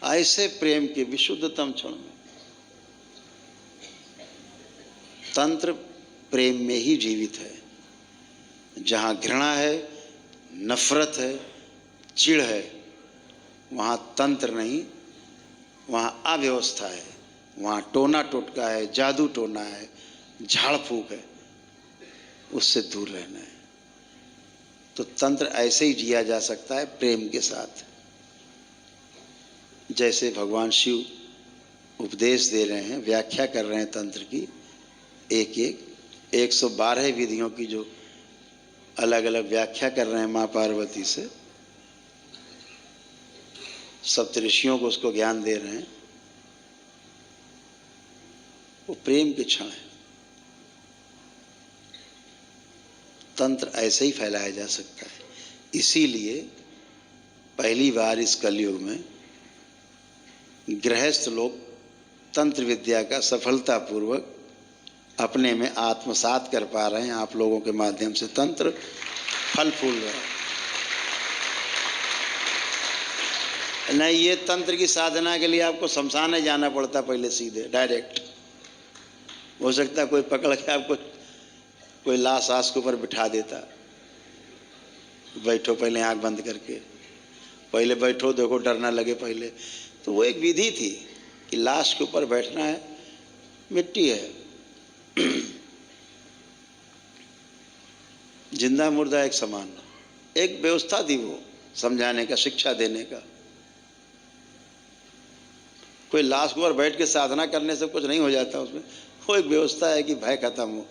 ऐसे प्रेम के विशुद्धतम क्षण में तंत्र प्रेम में ही जीवित है। जहाँ घृणा है, नफरत है, चिढ़ है, वहाँ तंत्र नहीं, वहाँ अव्यवस्था है, वहाँ टोना टोटका है, जादू टोना है, झाड़ फूक है। उससे दूर रहना है। तो तंत्र ऐसे ही जिया जा सकता है, प्रेम के साथ। जैसे भगवान शिव उपदेश दे रहे हैं, व्याख्या कर रहे हैं तंत्र की, एक एक 112 विधियों की जो अलग अलग व्याख्या कर रहे हैं माँ पार्वती से, सप्तऋषियों को उसको ज्ञान दे रहे हैं। वो प्रेम के क्षण है। तंत्र ऐसे ही फैलाया जा सकता है। इसीलिए पहली बार इस कलयुग में गृहस्थ लोग तंत्र विद्या का सफलतापूर्वक अपने में आत्मसात कर पा रहे हैं। आप लोगों के माध्यम से तंत्र फल फूल रहा है। नहीं, ये तंत्र की साधना के लिए आपको शमशान जाना पड़ता पहले, सीधे डायरेक्ट। हो सकता है कोई पकड़ के आपको कोई लाश आस के ऊपर बिठा देता, बैठो पहले आंख बंद करके, पहले बैठो, देखो डर ना लगे पहले। तो वो एक विधि थी कि लाश के ऊपर बैठना है, मिट्टी है, जिंदा मुर्दा एक समान। एक व्यवस्था थी वो समझाने का, शिक्षा देने का। कोई लाश के ऊपर बैठ के साधना करने से कुछ नहीं हो जाता उसमें। वो एक व्यवस्था है कि भय खत्म हो।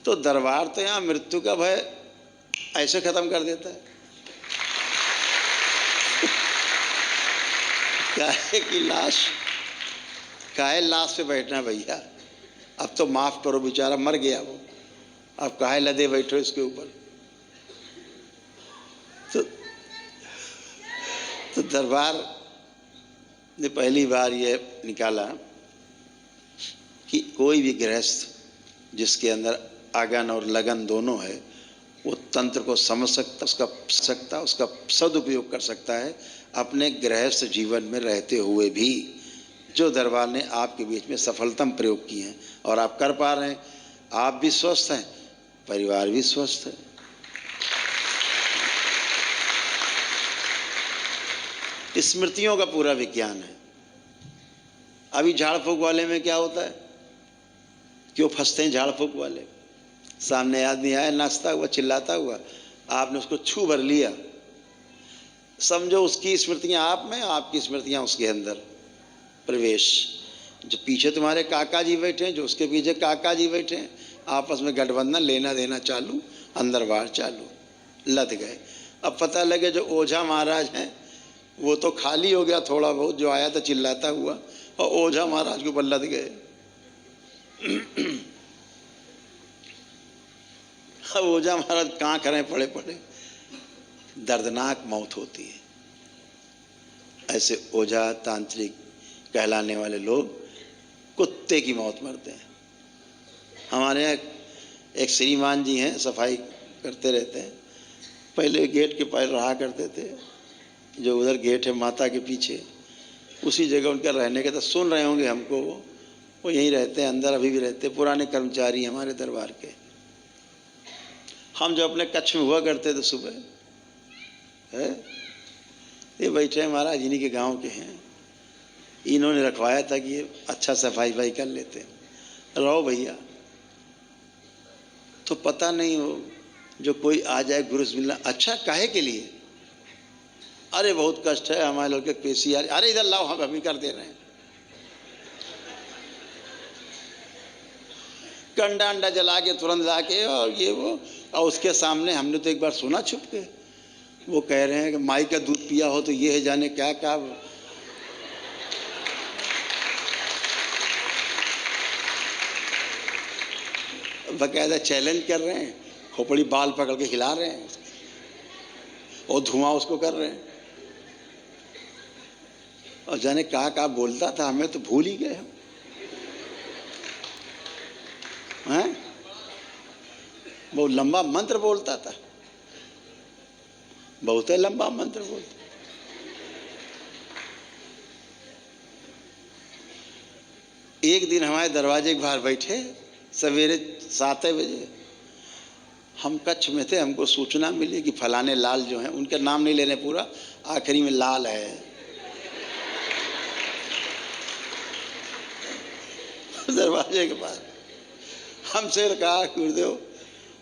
तो दरबार तो यहाँ मृत्यु का भय ऐसे खत्म कर देता है। काहे की लाश, काहे लाश पे बैठना भैया, अब तो माफ करो, बेचारा मर गया वो, अब काहे लदे बैठो इसके ऊपर। तो दरबार ने पहली बार ये निकाला कि कोई भी गृहस्थ जिसके अंदर आगन और लगन दोनों है, वो तंत्र को समझ सकता, उसका सदुपयोग कर सकता है अपने गृहस्थ जीवन में रहते हुए भी। जो दरबार ने आपके बीच में सफलतम प्रयोग किए हैं और आप कर पा रहे हैं। आप भी स्वस्थ हैं, परिवार भी स्वस्थ है। स्मृतियों का पूरा विज्ञान है। अभी झाड़ फूक वाले में क्या होता है, क्यों फंसते हैं झाड़ फूक वाले? सामने आदमी आया नाचता हुआ, चिल्लाता हुआ, आपने उसको छू भर लिया, समझो उसकी स्मृतियां आप में, आपकी स्मृतियां उसके अंदर प्रवेश। जो पीछे तुम्हारे काका जी बैठे हैं, जो उसके पीछे काका जी बैठे हैं, आपस में गठबंधन, लेना देना चालू, अंदर बाहर चालू, लद गए। अब पता लगे जो ओझा महाराज हैं वो तो खाली हो गया, थोड़ा बहुत जो आया था चिल्लाता हुआ, और ओझा महाराज के ऊपर लद गए। अब ओझा महाराज कहाँ करें, पड़े पड़े, दर्दनाक मौत होती है। ऐसे ओझा तांत्रिक कहलाने वाले लोग कुत्ते की मौत मरते हैं। हमारे यहाँ एक श्रीमान जी हैं, सफाई करते रहते हैं, पहले गेट के पास रहा करते थे, जो उधर गेट है माता के पीछे, उसी जगह उनका रहने का। तो सुन रहे होंगे हमको, वो यहीं रहते हैं, अंदर अभी भी रहते हैं, पुराने कर्मचारी हमारे दरबार के। हम जो अपने कच्छ में हुआ करते थे सुबह, है ये बैठे हैं महाराज, इन्हीं के गांव के हैं, इन्होंने रखवाया था कि ये अच्छा सफाई भाई कर लेते हैं, रहो भैया। तो पता नहीं हो जो कोई आ जाए गुरु मिलना, अच्छा काहे के लिए, अरे बहुत कष्ट है हमारे लोग के, पेशी आ रही, अरे इधर लाओ, हम अभी कर दे रहे हैं। कंडा अंडा जला के तुरंत लाके, और ये वो, और उसके सामने हमने तो एक बार सुना छुप के, वो कह रहे हैं कि माई का दूध पिया हो तो ये है जाने क्या क्या, बकायदा चैलेंज कर रहे हैं, खोपड़ी बाल पकड़ के हिला रहे हैं और धुआं उसको कर रहे हैं, और जाने कहा बोलता था, हमें तो भूल ही गए हम। हैं, बहुत लंबा मंत्र बोलता था, बहुत लंबा मंत्र बोलता। एक दिन हमारे दरवाजे के बाहर बैठे सवेरे 7 बजे, हम कच्छ में थे, हमको सूचना मिली कि फलाने लाल जो हैं, उनका नाम नहीं लेने पूरा, आखिरी में लाल है, दरवाजे के पास। हमसे कहा गुरुदेव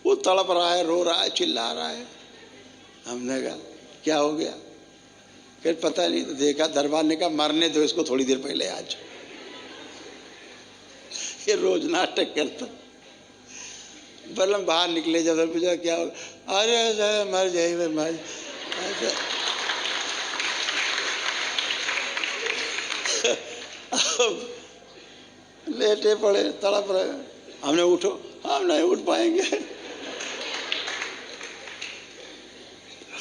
वो तड़प रहा है, रो रहा है, चिल्ला रहा है। हमने कहा क्या हो गया? फिर पता नहीं, तो देखा दरबार ने कहा मरने दो इसको थोड़ी देर पहले, आज ये रोज नाटक करता। बलम बाहर निकले, जब पूछा क्या हो, अरे मर जाए मर लेटे पड़े, तड़प रहे। हमने उठो, हम नहीं उठ पाएंगे।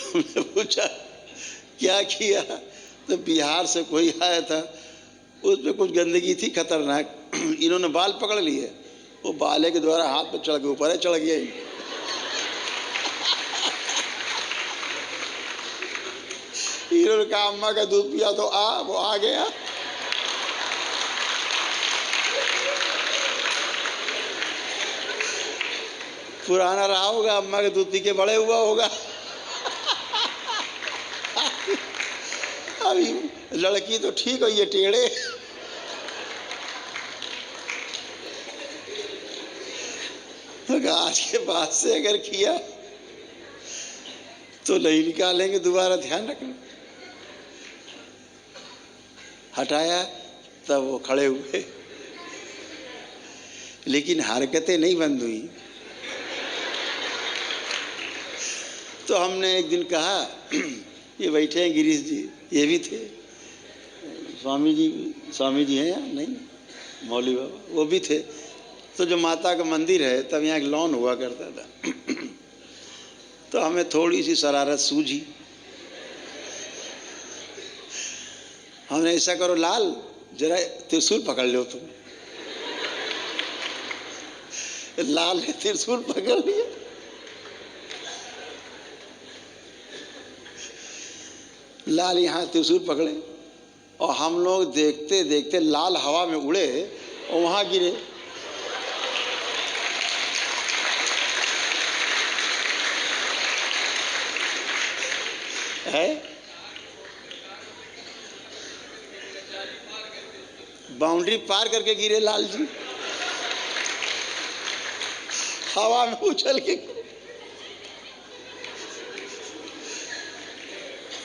हमने पूछा क्या किया? तो बिहार से कोई आया था, उसमें कुछ गंदगी थी खतरनाक, इन्होंने बाल पकड़ लिए, वो बाले के द्वारा हाथ पे चढ़ के ऊपर चढ़ गया। इन्होंने कहा अम्मा का दूध पिया तो वो आ गया। पुराना रहा होगा, अम्मा के दूध पी के बड़े हुआ होगा। अभी लड़की तो ठीक है, ये टेढ़े। आज के बाद से अगर किया तो नहीं निकालेंगे दोबारा, ध्यान रखना। हटाया तब वो खड़े हुए, लेकिन हरकतें नहीं बंद हुई। तो हमने एक दिन कहा, ये बैठे हैं गिरीश जी, ये भी थे, स्वामी जी हैं या नहीं, मौली बाबा वो भी थे। तो जो माता का मंदिर है, तब यहाँ एक लॉन हुआ करता था। तो हमें थोड़ी सी शरारत सूझी। हमने ऐसा करो लाल, जरा त्रिशूल पकड़ लो तुम। लाल ने त्रिशूल पकड़ लिया। लाल यहाँ त्रिशूल पकड़े और हम लोग देखते देखते लाल हवा में उड़े और वहां गिरे। है बाउंड्री पार करके गिरे लाल जी, हवा में उछल के।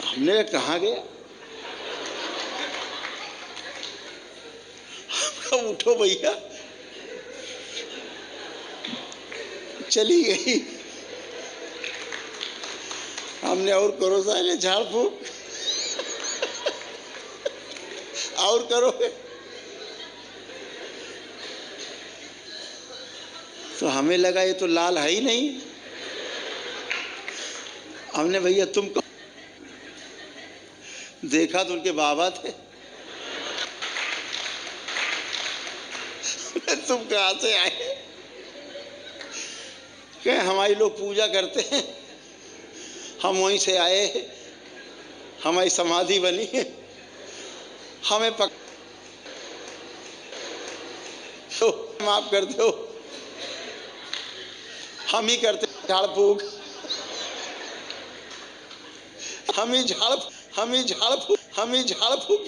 हमने कहाँ गया? हम उठो भैया, चली गई। हमने और करो सारे झाड़ फूक, और करोगे तो हमें लगा ये तो लाल है ही नहीं। हमने भैया तुम देखा तो उनके बाबा थे। तुम कहाँ से आए? कहे हमारी लोग पूजा करते हैं, हम वहीं से आए, हमारी समाधि बनी है, हमें माफ कर दो, हम ही करते झाड़ फूक, हम ही झाड़ फूक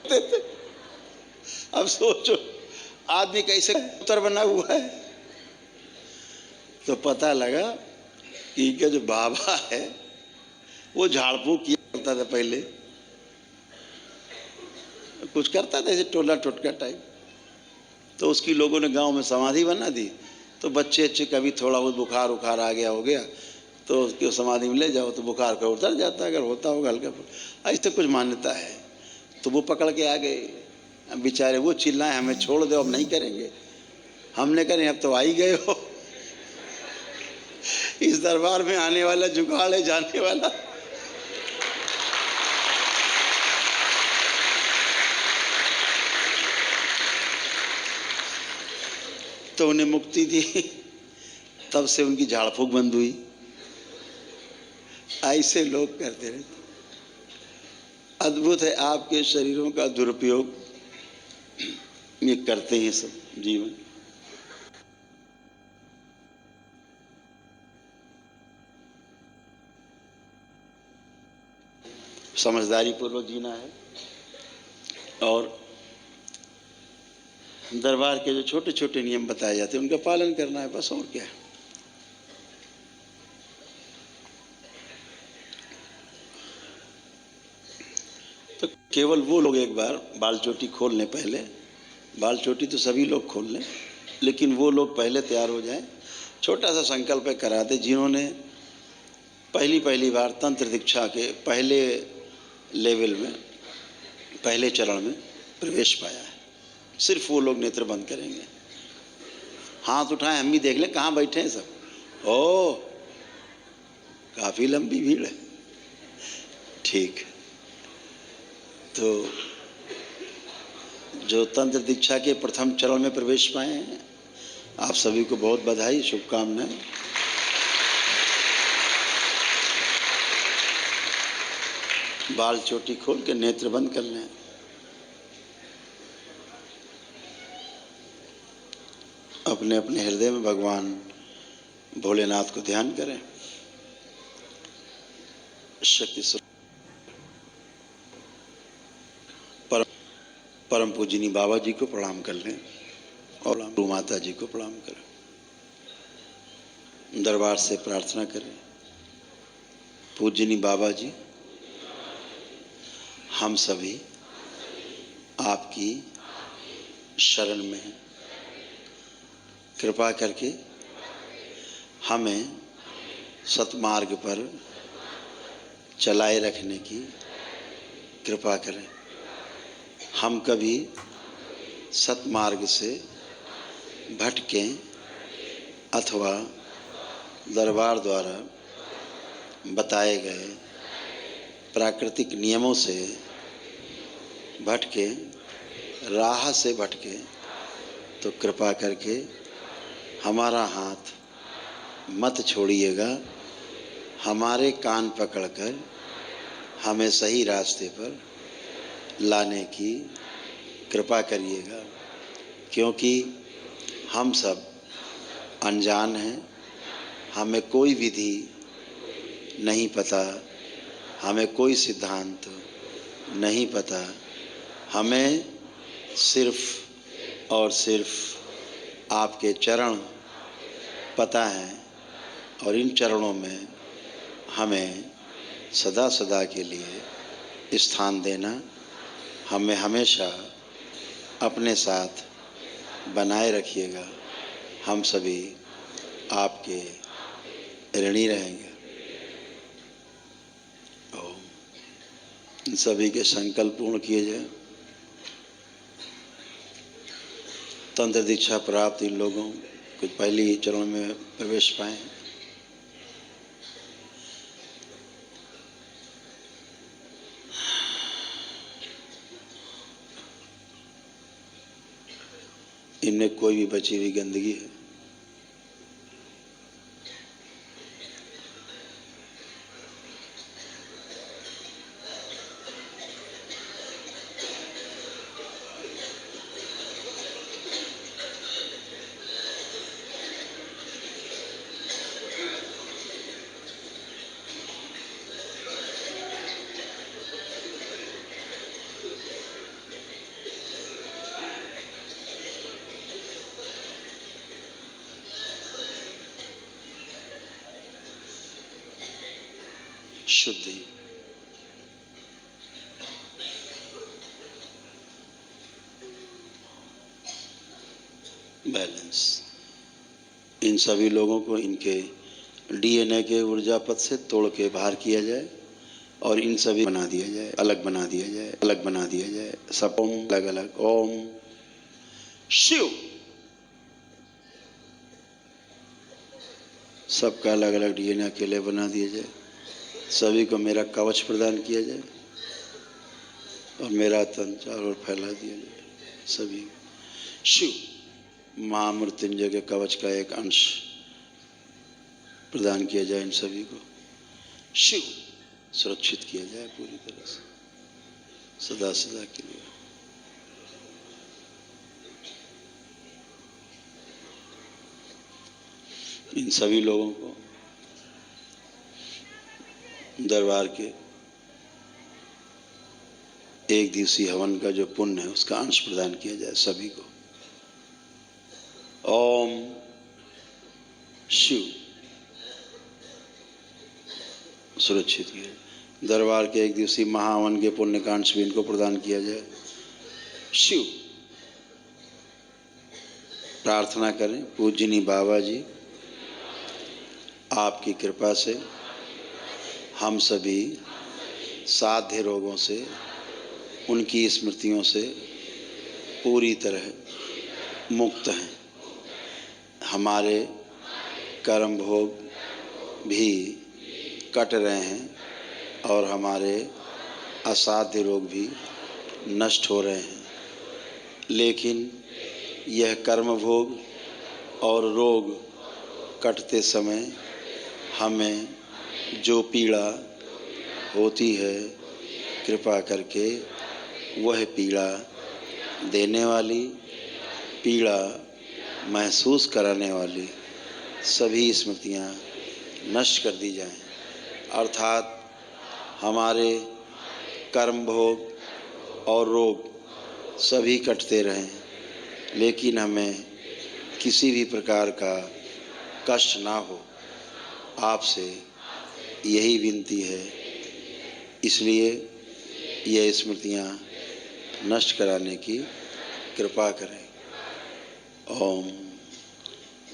करते थे। अब सोचो आदमी कैसे उत्तर बना हुआ है। तो पता लगा कि इनका जो बाबा है वो झाड़ फूक किया करता था पहले, कुछ करता था जैसे टोला टोटका टाइप। तो उसकी लोगों ने गांव में समाधि बना दी। तो बच्चे अच्छे कभी थोड़ा बहुत बुखार उखार आ गया हो गया तो उसकी समाधि में ले जाओ तो बुखार का उतर जाता है, अगर होता होगा हल्का। ऐसे कुछ मान्यता है। तो वो पकड़ के आ गए, बेचारे वो चिल्लाए हमें छोड़ दो, अब नहीं करेंगे। हमने कहा अब तो आ ही गए हो, इस दरबार में आने वाला जुगाड़ है जाने वाला। तो उन्हें मुक्ति दी, तब से उनकी झाड़ फूक बंद हुई। ऐसे लोग करते रहते। अद्भुत है आपके शरीरों का दुरुपयोग। ये करते हैं सब जीवन। समझदारी पूर्वक जीना है और दरबार के जो छोटे छोटे नियम बताए जाते हैं उनका पालन करना है, बस। और क्या है। तो केवल वो लोग एक बार बाल चोटी खोल लें, पहले बाल चोटी तो सभी लोग खोल लें, लेकिन वो लोग पहले तैयार हो जाएं, छोटा सा संकल्प करा दें जिन्होंने पहली बार तंत्र दीक्षा के पहले लेवल में, पहले चरण में प्रवेश पाया है। सिर्फ वो लोग नेत्र बंद करेंगे। हाथ उठाएं, हम भी देख लें कहाँ बैठे हैं सब। ओह, काफ़ी लंबी भीड़ है। ठीक। तो जो तंत्र दीक्षा के प्रथम चरण में प्रवेश पाए हैं, आप सभी को बहुत बधाई, शुभकामनाएं। बाल चोटी खोल के नेत्र बंद कर लें। अपने अपने हृदय में भगवान भोलेनाथ को ध्यान करें। शक्ति स्वरूप परम पूजनी बाबा जी को प्रणाम कर लें और गुरु माता जी को प्रणाम करें। दरबार से प्रार्थना करें, पूजनी बाबा जी, हम सभी आपकी शरण में हैं। कृपा करके हमें सतमार्ग पर चलाए रखने की कृपा करें। हम कभी सतमार्ग से भटकें अथवा दरबार द्वारा बताए गए प्राकृतिक नियमों से भटके, राह से भटके, तो कृपा करके हमारा हाथ मत छोड़िएगा। हमारे कान पकड़कर हमें सही रास्ते पर लाने की कृपा करिएगा, क्योंकि हम सब अनजान हैं। हमें कोई विधि नहीं पता, हमें कोई सिद्धांत नहीं पता। हमें सिर्फ और सिर्फ आपके चरण पता है और इन चरणों में हमें सदा सदा के लिए स्थान देना। हमें हमेशा अपने साथ बनाए रखिएगा। हम सभी आपके ऋणी रहेंगे। इन सभी के संकल्प पूर्ण किए जाए। तंत्र दीक्षा प्राप्त इन लोगों कुछ पहले ही चरण में प्रवेश पाए। इनमें कोई भी बची हुई गंदगी है शुद्धि, बैलेंस। इन सभी लोगों को इनके डीएनए के ऊर्जा पथ से तोड़ के बाहर किया जाए और इन सभी बना दिया जाए, अलग बना दिया जाए, अलग बना दिया जाए। सब ओम अलग अलग। ओम शिव। सबका अलग अलग डीएनए अकेले बना दिया जाए। सभी को मेरा कवच प्रदान किया जाए और मेरा तन चारों ओर फैला दिया जाए। सभी शिव महामृत्युंजय के कवच का एक अंश प्रदान किया जाए। इन सभी को शिव सुरक्षित किया जाए पूरी तरह से, सदा सदा के लिए। इन सभी लोगों को दरबार के एक दिवसीय हवन का जो पुण्य है उसका अंश प्रदान किया जाए सभी को। ओम शिव। सुरक्षित किया। दरबार के एक दिवसीय महावन के पुण्य का अंश भी इनको प्रदान किया जाए। शिव। प्रार्थना करें, पूजनी बाबा जी आपकी कृपा से हम सभी साध्य रोगों से, उनकी स्मृतियों से पूरी तरह मुक्त हैं। हमारे कर्म भोग भी कट रहे हैं और हमारे असाध्य रोग भी नष्ट हो रहे हैं। लेकिन यह कर्म भोग और रोग कटते समय हमें जो पीड़ा होती है, कृपा करके वह पीड़ा देने वाली, पीड़ा महसूस कराने वाली सभी स्मृतियाँ नष्ट कर दी जाएं। अर्थात हमारे कर्म भोग और रोग सभी कटते रहें, लेकिन हमें किसी भी प्रकार का कष्ट ना हो। आपसे यही विनती है। इसलिए यह स्मृतियाँ नष्ट कराने की कृपा करें। ओम।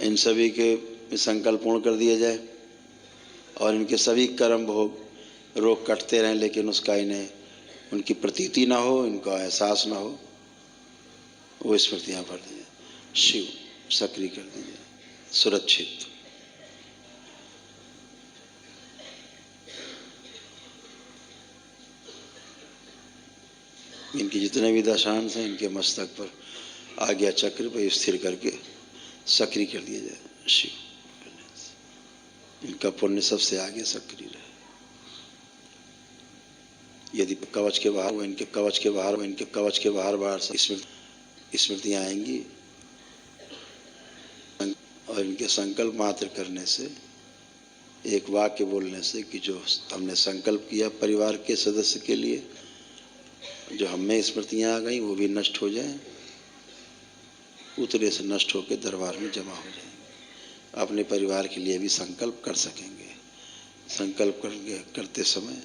इन सभी के संकल्प पूर्ण कर दिया जाए और इनके सभी कर्म भोग रोग कटते रहें, लेकिन उसका इन्हें उनकी प्रतीति ना हो, इनका एहसास ना हो, वो स्मृतियाँ भर दी जाए। शिव। सक्रिय कर दीजिए। सुरक्षित। इनके जितने भी दशांश हैं इनके मस्तक पर आज्ञा चक्र पर स्थिर करके सक्रिय कर दिया जाए। शिव। इनका पुण्य सबसे आगे सक्रिय रहे। यदि कवच के बाहर, वो इनके कवच के बाहर, वो इनके कवच के बाहर बाहर स्मृतियाँ आएंगी और इनके संकल्प मात्र करने से, एक वाक्य बोलने से कि जो हमने संकल्प किया परिवार के सदस्य के लिए, जो हमें स्मृतियाँ आ गई वो भी नष्ट हो जाएं, उतरे से नष्ट होकर दरबार में जमा हो जाएंगे। अपने परिवार के लिए भी संकल्प कर सकेंगे। संकल्प करते समय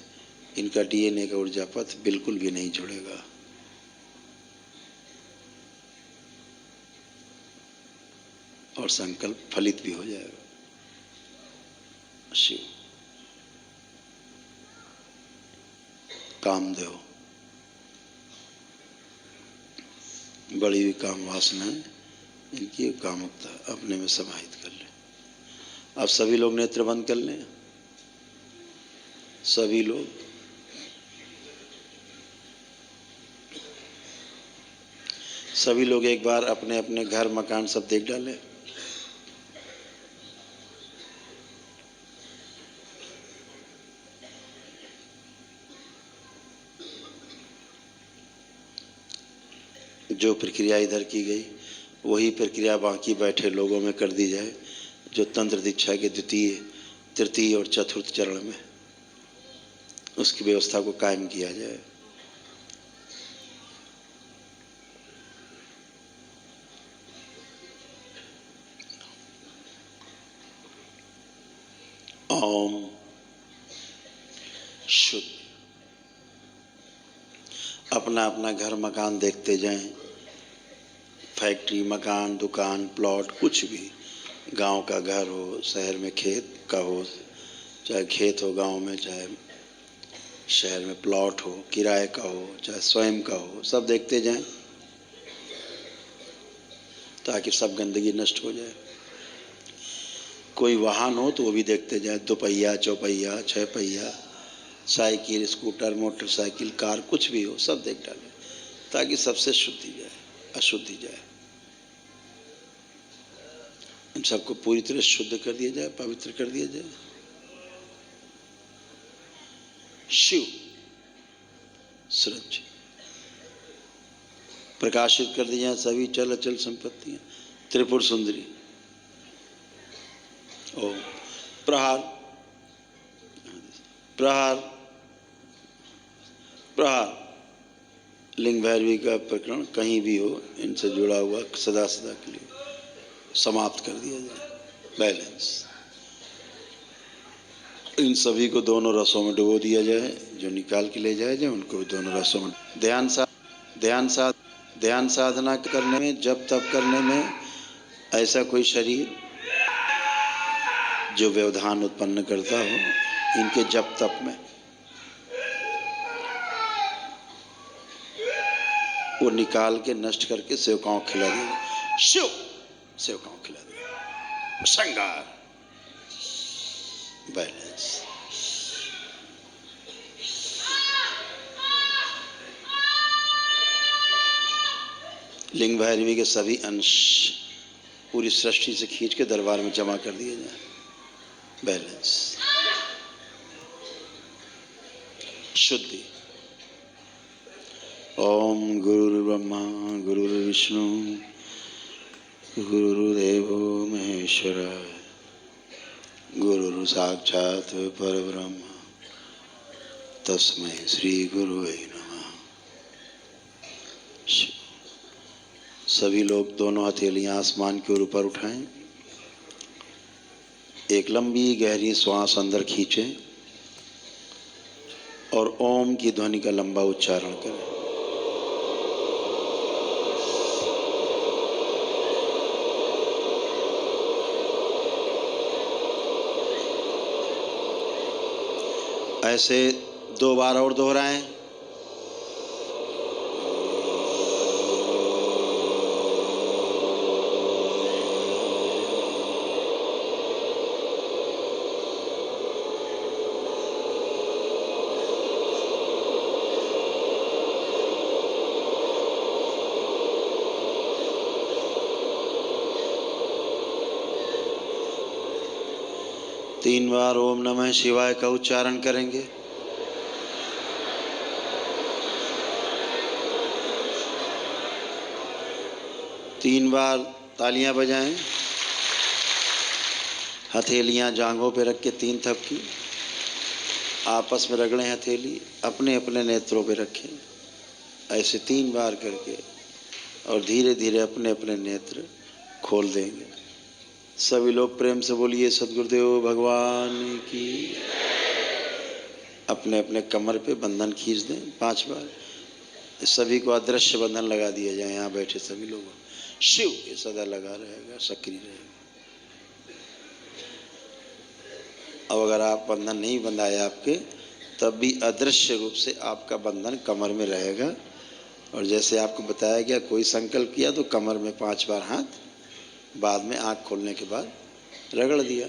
इनका DNA का ऊर्जा पथ बिल्कुल भी नहीं जुड़ेगा। और संकल्प फलित भी हो जाएगा। शिव। कामदेव। बड़ी हुई काम वासनाएं इनकी कामुकता अपने में समाहित कर लें। अब सभी लोग नेत्र बंद कर लें। सभी लोग एक बार अपने अपने घर मकान सब देख डालें। जो प्रक्रिया इधर की गई वही प्रक्रिया बाकी बैठे लोगों में कर दी जाए, जो तंत्र दीक्षा के द्वितीय, तृतीय और चतुर्थ चरण में उसकी व्यवस्था को कायम किया जाए। ओम। शुद्ध। अपना अपना घर मकान देखते जाएं। फैक्ट्री, मकान, दुकान, प्लॉट, कुछ भी, गांव का घर हो, शहर में खेत का हो, चाहे खेत हो गांव में, चाहे शहर में प्लॉट हो, किराए का हो, चाहे स्वयं का हो, सब देखते जाएं ताकि सब गंदगी नष्ट हो जाए। कोई वाहन हो तो वो भी देखते जाएं, 2 पहिया, 4 पहिया, 6 पहिया, साइकिल, स्कूटर, मोटरसाइकिल, कार, कुछ भी हो सब देख डालें ताकि सबसे शुद्धि जाए, अशुद्धि जाए। इन सबको पूरी तरह शुद्ध कर दिया जाए, पवित्र कर दिया जाए। शिव। सुरक्षित। प्रकाशित कर दी जाए सभी चल अचल संपत्तियां। त्रिपुर सुंदरी ओम प्रहार प्रहार प्रहार। लिंग भैरवी का प्रकरण कहीं भी हो, इनसे जुड़ा हुआ सदा सदा के लिए समाप्त कर दिया जाए। बैलेंस। इन सभी को दोनों रसों में डुबो दिया जाए, जो निकाल के ले जाए जाए उनको भी दोनों रसों में। ध्यान साधना करने में, जप तप करने में ऐसा कोई शरीर जो व्यवधान उत्पन्न करता हो, इनके जप तप में वो निकाल के नष्ट करके सेवकाओं को खिला दिया। शिव सेवकाओं को खिला दिया। श्रृंगार। बैलेंस। लिंग भैरवी के सभी अंश पूरी सृष्टि से खींच के दरबार में जमा कर दिए जाए। बैलेंस। शुद्धि। ओम गुरुर्ब्रह्मा गुरुर्विष्णु गुरुर्देवो महेश्वराय गुरुर् साक्षात् परब्रह्म तस्मै श्री गुरुवे नमः। सभी लोग दोनों हथेलियां आसमान के ऊपर उठाएं, एक लंबी गहरी श्वास अंदर खींचें और ओम की ध्वनि का लंबा उच्चारण करें। ऐसे 2 बार और दोहराएं। तीन बार ओम नमः शिवाय का उच्चारण करेंगे। तीन बार तालियां बजाएं। हथेलियां जांघों पे रख के 3 थपकी आपस में रगड़ें। हथेली अपने अपने नेत्रों पे रखें, ऐसे 3 बार करके, और धीरे धीरे अपने अपने नेत्र खोल देंगे। सभी लोग प्रेम से बोलिए सद्गुरुदेव भगवान की। अपने अपने कमर पे बंधन खींच दें 5 बार। सभी को अदृश्य बंधन लगा दिया जाए। यहाँ बैठे सभी लोगों शिव ये सदा लगा रहेगा, सक्रिय रहेगा। अब अगर आप बंधन नहीं बंधाए आपके, तब भी अदृश्य रूप से आपका बंधन कमर में रहेगा। और जैसे आपको बताया गया, कोई संकल्प किया तो कमर में 5 बार हाथ, बाद में आँख खोलने के बाद रगड़ दिया।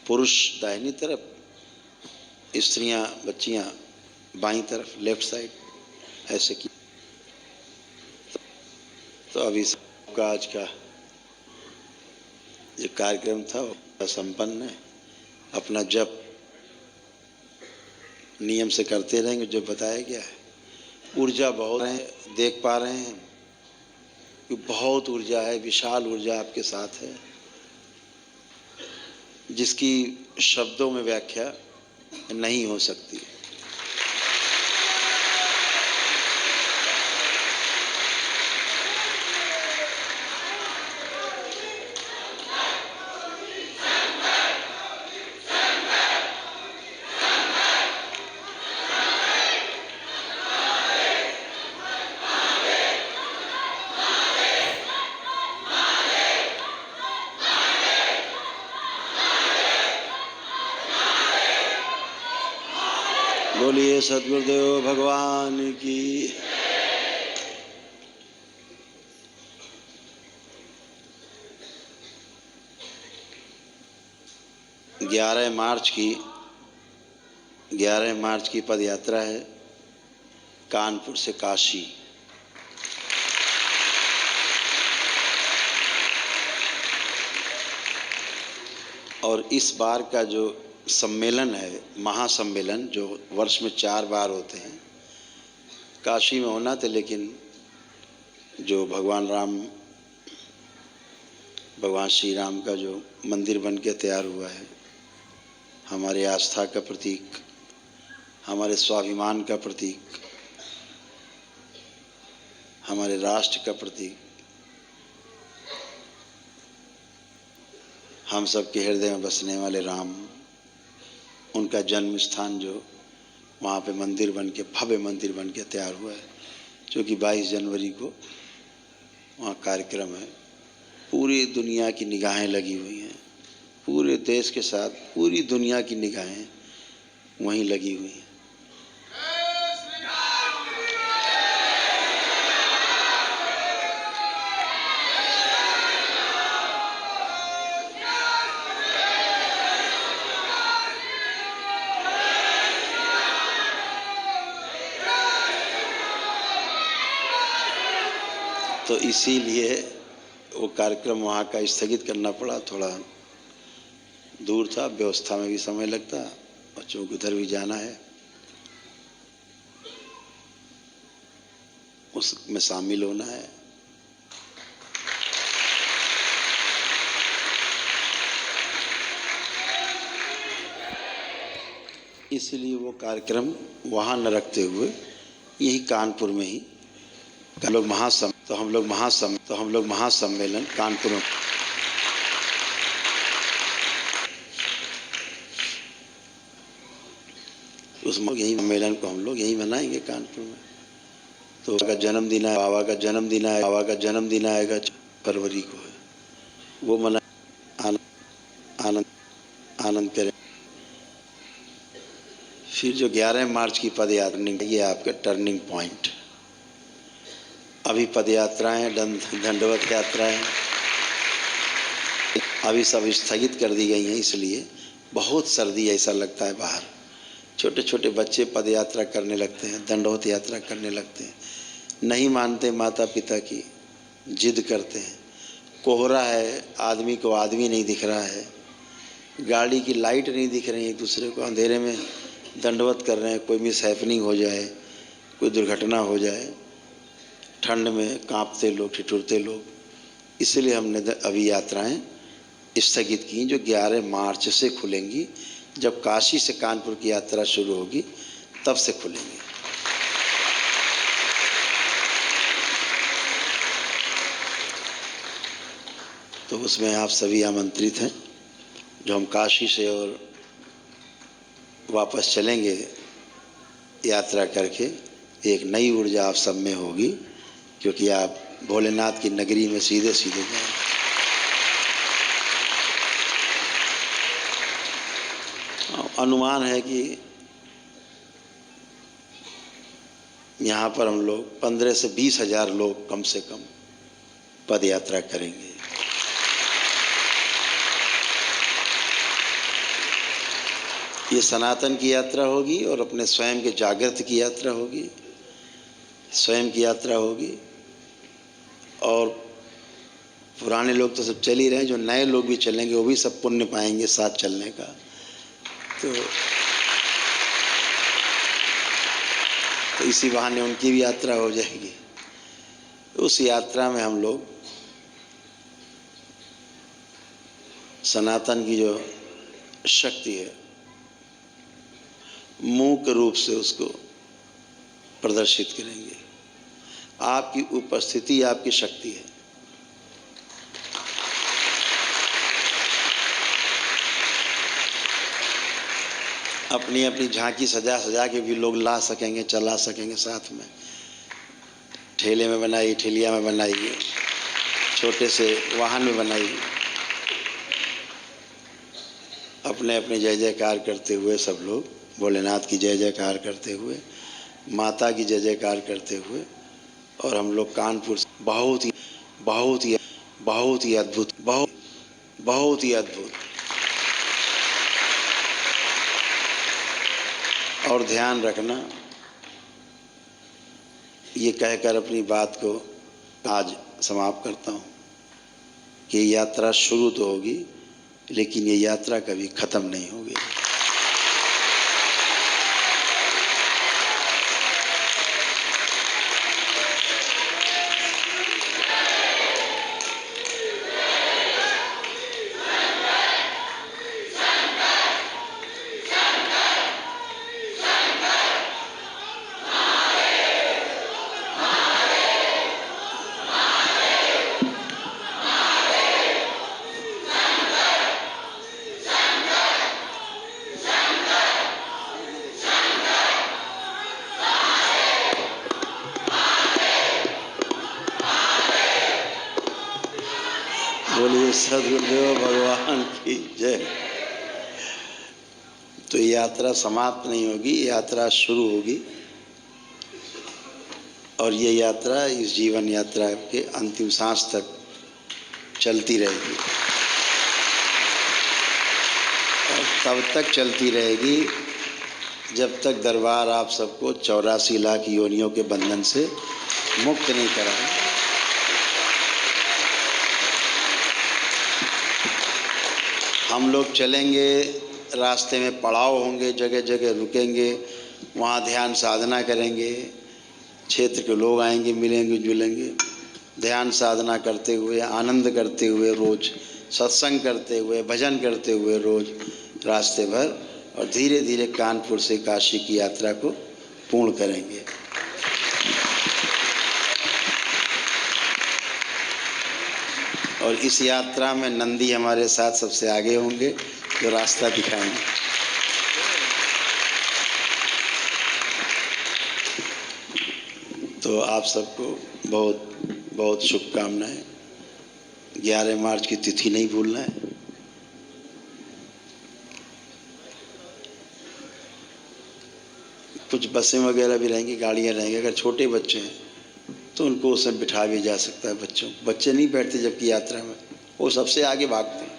पुरुष दाहिनी तरफ, स्त्रियां बच्चियां बाईं तरफ, लेफ्ट साइड, ऐसे की। तो अभी का आज का जो कार्यक्रम था वो संपन्न है। अपना जप नियम से करते रहेंगे जो बताया गया है। ऊर्जा बहुत है, देख पा रहे हैं कि बहुत ऊर्जा है, विशाल ऊर्जा आपके साथ है, जिसकी शब्दों में व्याख्या नहीं हो सकती। बोलिए सद्गुरुदेव भगवान की। 11 मार्च की पद यात्रा है कानपुर से काशी। और इस बार का जो सम्मेलन है, महासम्मेलन, जो वर्ष में 4 बार होते हैं, काशी में होना था, लेकिन जो भगवान राम भगवान श्री राम का जो मंदिर बन के तैयार हुआ है, हमारे आस्था का प्रतीक, हमारे स्वाभिमान का प्रतीक, हमारे राष्ट्र का प्रतीक, हम सब के हृदय में बसने वाले राम, उनका जन्म स्थान जो वहाँ पे मंदिर बन के, भव्य मंदिर बन के तैयार हुआ है, जो कि 22 जनवरी को वहाँ कार्यक्रम है। पूरी दुनिया की निगाहें लगी हुई हैं, पूरे देश के साथ पूरी दुनिया की निगाहें वहीं लगी हुई हैं। तो इसीलिए वो कार्यक्रम वहाँ का स्थगित करना पड़ा। थोड़ा दूर था, व्यवस्था में भी समय लगता, बच्चों को उधर भी जाना है, उसमें शामिल होना है। इसलिए वो कार्यक्रम वहाँ न रखते हुए यही कानपुर में ही हम लोग महासम्मेलन कानपुर में उसमें यही सम्मेलन को हम लोग यही मनाएंगे कानपुर में। तो बाबा का जन्मदिन आएगा 6 फरवरी को है, वो मना आनंद करें। फिर जो 11 मार्च की पद यात्रा, ये आपका टर्निंग पॉइंट। अभी पद यात्राएं, दंडवत यात्राएं अभी सब स्थगित कर दी गई हैं, इसलिए बहुत सर्दी ऐसा लगता है बाहर। छोटे छोटे बच्चे पद यात्रा करने लगते हैं, दंडवत यात्रा करने लगते हैं, नहीं मानते माता पिता की, जिद करते हैं। कोहरा है, आदमी को आदमी नहीं दिख रहा है, गाड़ी की लाइट नहीं दिख रही है, एक दूसरे को अंधेरे में दंडवत कर रहे हैं, कोई मिस हैपनिंग हो जाए, कोई दुर्घटना हो जाए, ठंड में कांपते लोग, ठिठुरते लोग। इसलिए हमने अभी यात्राएं स्थगित की, जो 11 मार्च से खुलेंगी। जब काशी से कानपुर की यात्रा शुरू होगी तब से खुलेंगी। तो उसमें आप सभी आमंत्रित हैं। जो हम काशी से और वापस चलेंगे यात्रा करके, एक नई ऊर्जा आप सब में होगी, क्योंकि आप भोलेनाथ की नगरी में सीधे सीधे जाएंगे। अनुमान है कि यहाँ पर हम लोग 15 से 20 हजार लोग कम से कम पद यात्रा करेंगे। ये सनातन की यात्रा होगी और अपने स्वयं के जागृत की यात्रा होगी, स्वयं की यात्रा होगी। और पुराने लोग तो सब चल ही रहे हैं, जो नए लोग भी चलेंगे वो भी सब पुण्य पाएंगे साथ चलने का। तो इसी बहाने उनकी भी यात्रा हो जाएगी। उस यात्रा में हम लोग सनातन की जो शक्ति है, मूक रूप से उसको प्रदर्शित करेंगे। आपकी उपस्थिति आपकी शक्ति है। अपनी अपनी झांकी सजा सजा के भी लोग ला सकेंगे, चला सकेंगे साथ में। ठेले में बनाई, ठेलिया में बनाइए, छोटे से वाहन में बनाइए, अपने अपने जय जयकार करते हुए सब लोग भोलेनाथ की जय जयकार करते हुए, माता की जय जयकार करते हुए। और हम लोग कानपुर से बहुत ही अद्भुत, बहुत ही अद्भुत। और ध्यान रखना, ये कहकर अपनी बात को आज समाप्त करता हूँ कि यात्रा शुरू तो होगी, लेकिन ये यात्रा कभी ख़त्म नहीं होगी। बोलिए सद्गुरुदेव भगवान की जय। तो यात्रा समाप्त नहीं होगी, यात्रा शुरू होगी और ये यात्रा इस जीवन यात्रा के अंतिम सांस तक चलती रहेगी और तब तक चलती रहेगी जब तक दरबार आप सबको 84 लाख योनियों के बंधन से मुक्त नहीं कराए। हम लोग चलेंगे, रास्ते में पड़ाव होंगे, जगह जगह रुकेंगे, वहाँ ध्यान साधना करेंगे, क्षेत्र के लोग आएंगे, मिलेंगे जुलेंगे, ध्यान साधना करते हुए, आनंद करते हुए, रोज़ सत्संग करते हुए, भजन करते हुए रोज़ रास्ते भर, और धीरे धीरे कानपुर से काशी की यात्रा को पूर्ण करेंगे। और इस यात्रा में नंदी हमारे साथ सबसे आगे होंगे जो रास्ता दिखाएंगे। तो आप सबको बहुत बहुत शुभकामनाएं। 11 मार्च की तिथि नहीं भूलना है। कुछ बसें वगैरह भी रहेंगी, गाड़ियां रहेंगी। अगर छोटे बच्चे हैं तो उनको उसमें बिठा भी जा सकता है। बच्चे नहीं बैठते जबकि यात्रा में, वो सबसे आगे भागते हैं।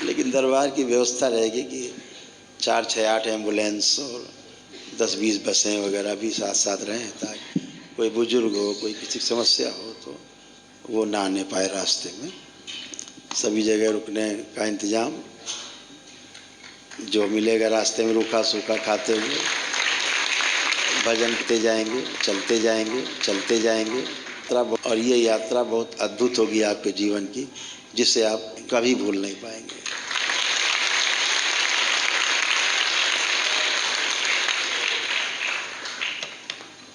लेकिन दरबार की व्यवस्था रहेगी कि 4, 6, 8 एम्बुलेंस और 10-20 बसें वगैरह भी साथ साथ रहें, ताकि कोई बुजुर्ग हो, कोई किसी समस्या हो तो वो ना आने पाए रास्ते में। सभी जगह रुकने का इंतज़ाम, जो मिलेगा रास्ते में रूखा सूखा खाते हुए भजन करते जाएंगे, चलते जाएंगे, चलते जाएंगे। और ये यात्रा बहुत अद्भुत होगी आपके जीवन की, जिसे आप कभी भूल नहीं पाएंगे।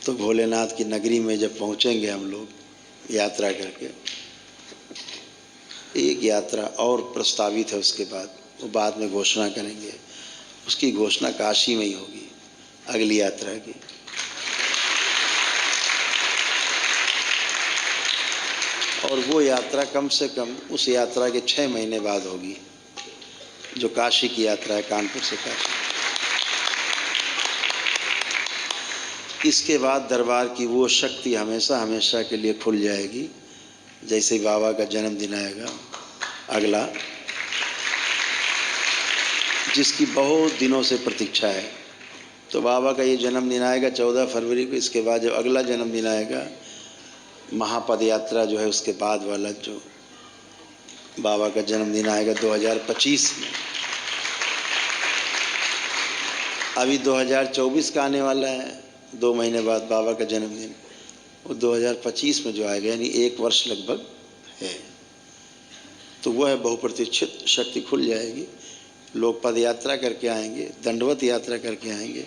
तो भोलेनाथ की नगरी में जब पहुंचेंगे हम लोग यात्रा करके, एक यात्रा और प्रस्तावित है, उसके बाद वो बाद में घोषणा करेंगे। उसकी घोषणा काशी में ही होगी, अगली यात्रा की। और वो यात्रा कम से कम उस यात्रा के 6 महीने बाद होगी, जो काशी की यात्रा है, कानपुर से काशी। इसके बाद दरबार की वो शक्ति हमेशा हमेशा के लिए खुल जाएगी। जैसे बाबा का जन्मदिन आएगा अगला, जिसकी बहुत दिनों से प्रतीक्षा है, तो बाबा का ये जन्मदिन आएगा 14 फरवरी को। इसके बाद जब अगला जन्मदिन आएगा, महापद यात्रा जो है उसके बाद वाला, जो बाबा का जन्मदिन आएगा 2025 में। अभी 2024 का आने वाला है, 2 महीने बाद बाबा का जन्मदिन, वो 2025 में जो आएगा, यानी 1 वर्ष लगभग है। तो वह बहुप्रतीक्षित शक्ति खुल जाएगी। लोग पद यात्रा करके आएंगे, दंडवत यात्रा करके आएंगे,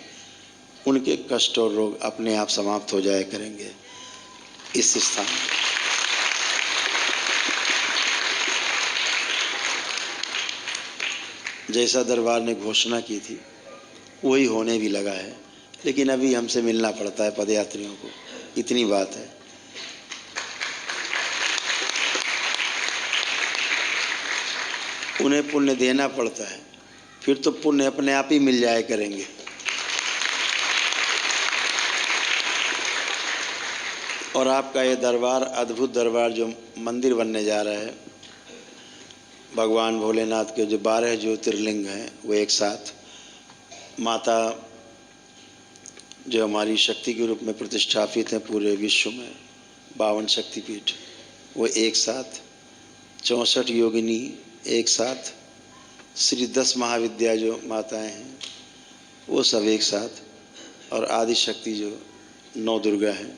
उनके कष्ट और रोग अपने आप समाप्त हो जाया करेंगे इस स्थान में। जैसा दरबार ने घोषणा की थी वही होने भी लगा है, लेकिन अभी हमसे मिलना पड़ता है पदयात्रियों को, इतनी बात है। उन्हें पुण्य देना पड़ता है, फिर तो पुण्य अपने आप ही मिल जाया करेंगे। और आपका ये दरबार, अद्भुत दरबार जो मंदिर बनने जा रहा है, भगवान भोलेनाथ के जो 12 ज्योतिर्लिंग हैं वो एक साथ, माता जो हमारी शक्ति के रूप में प्रतिष्ठापित हैं पूरे विश्व में, 52 शक्तिपीठ, वो एक साथ, 64 योगिनी एक साथ, श्री 10 महाविद्या जो माताएं हैं वो सब एक साथ, और आदि शक्ति जो 9 दुर्गा हैं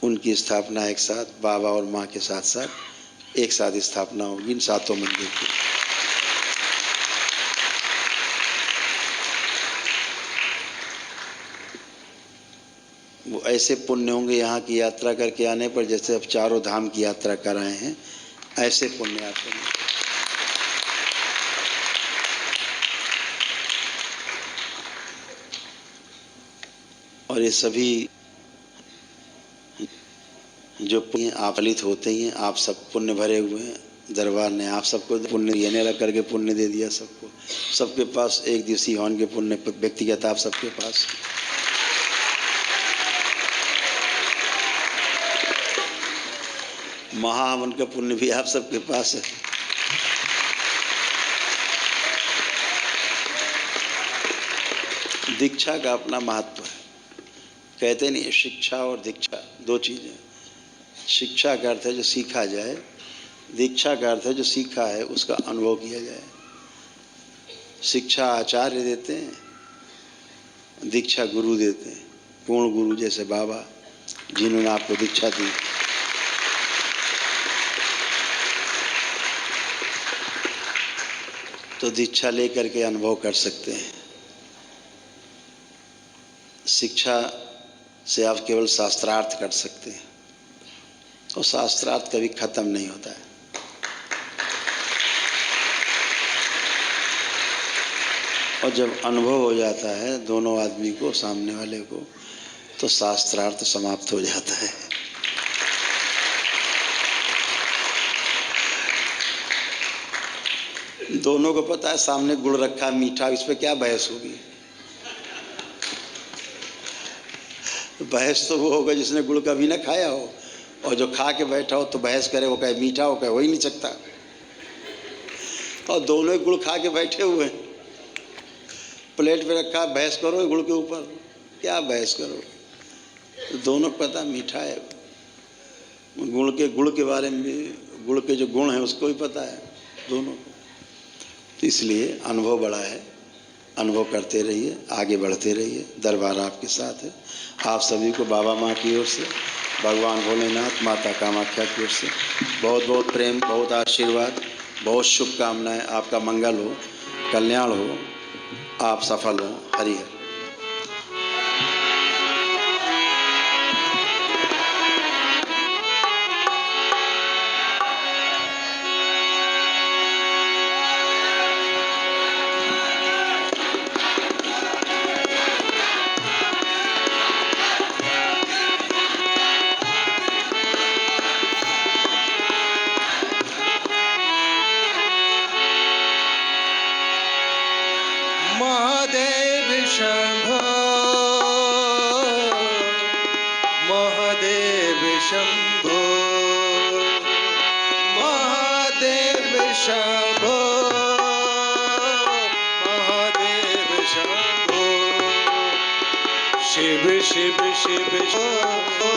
उनकी स्थापना एक साथ, बाबा और माँ के साथ साथ एक साथ स्थापना होगी इन 7 मंदिर की। वो ऐसे पुण्य होंगे यहाँ की यात्रा करके आने पर, जैसे अब चारों धाम की यात्रा कर आए हैं, ऐसे पुण्य आते हैं। और ये सभी जो पुण्य आप फलित होते ही हैं, आप सब पुण्य भरे हुए हैं। दरबार ने आप सबको पुण्य देने लग करके पुण्य दे दिया सबको। सबके पास एक दिवसीय हवन के पुण्य व्यक्तिगत आप सबके पास। महाहवन का पुण्य भी आप सबके पास है। दीक्षा का अपना महत्व है। कहते नहीं शिक्षा और दीक्षा दो चीज़ें। शिक्षा का अर्थ है जो सीखा जाए, दीक्षा का अर्थ है जो सीखा है उसका अनुभव किया जाए। शिक्षा आचार्य देते हैं, दीक्षा गुरु देते हैं। पूर्ण गुरु जैसे बाबा जिन्होंने आपको दीक्षा दी। तो दीक्षा लेकर के अनुभव कर सकते हैं। शिक्षा से आप केवल शास्त्रार्थ कर सकते हैं और शास्त्रार्थ कभी खत्म नहीं होता है। और जब अनुभव हो जाता है दोनों आदमी को, सामने वाले को, तो शास्त्रार्थ समाप्त हो जाता है। दोनों को पता है सामने गुड़ रखा मीठा, इस पे क्या बहस होगी। बहस तो वो होगा जिसने गुड़ कभी ना खाया हो, और जो खा के बैठा हो तो बहस करे, वो कहे मीठा हो, कहे हो ही नहीं सकता। और दोनों ही गुड़ खा के बैठे हुए हैं, प्लेट पे रखा, बहस करो गुड़ के ऊपर, क्या बहस करो। दोनों को पता मीठा है। गुड़ के बारे में भी, गुड़ के जो गुण हैं उसको भी पता है दोनों को। तो इसलिए अनुभव बड़ा है। अनुभव करते रहिए, आगे बढ़ते रहिए। दरबार आपके साथ है। आप सभी को बाबा माँ की ओर से, भगवान भोलेनाथ, माता कामाख्या की ओर से बहुत बहुत प्रेम, बहुत आशीर्वाद, बहुत शुभकामनाएं। आपका मंगल हो, कल्याण हो, आप सफल हो। हरि हरि। महादेव शंभो, महादेव शंभो, महादेव शंभो, महादेव शंभो। शिव शिव शिव शंभो,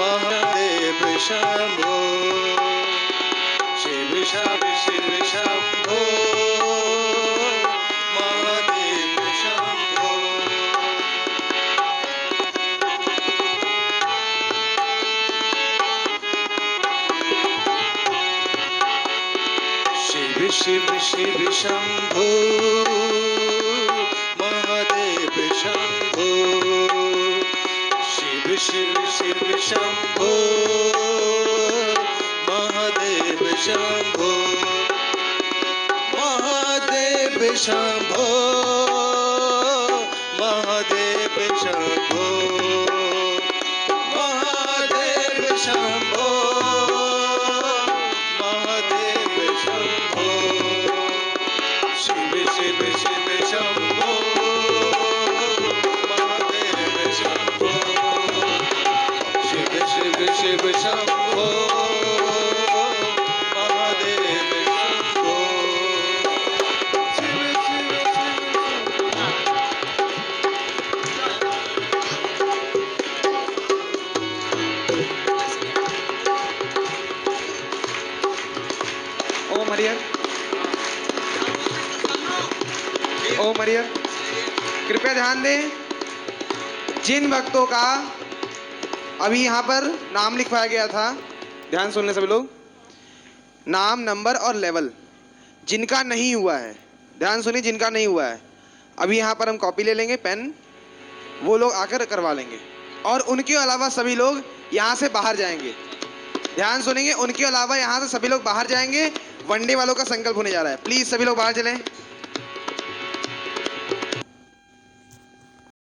महादेव शंभो। शिव शिव शिव शंभो, शिव शिव शंभो, महादेव शंभो। शिव शिव शिव शंभो, महादेव शंभो। महादेव शंभो, महादेव शंभो, महादेव शंभो, महादेव शंभो। शिव शिव शिव शंभो, महादेव शंभो। शिव शिव शिव शंभो, महादेव शंभो। ओम हरिहर, ओम हरिहर। कृपया ध्यान दें, जिन भक्तों का अभी यहाँ पर नाम लिखवाया गया था, ध्यान सुनने सभी लोग, नाम, नंबर और लेवल, जिनका नहीं हुआ है, ध्यान सुनिए, जिनका नहीं हुआ है, अभी यहाँ पर हम कॉपी ले लेंगे, पेन, वो लोग आकर करवा लेंगे। और उनके अलावा सभी लोग यहाँ से बाहर जाएंगे। ध्यान सुनेंगे, उनके अलावा यहाँ से सभी लोग बाहर जाएंगे। वनडे वालों का संकल्प होने जा रहा है। प्लीज़ सभी लोग बाहर चलें।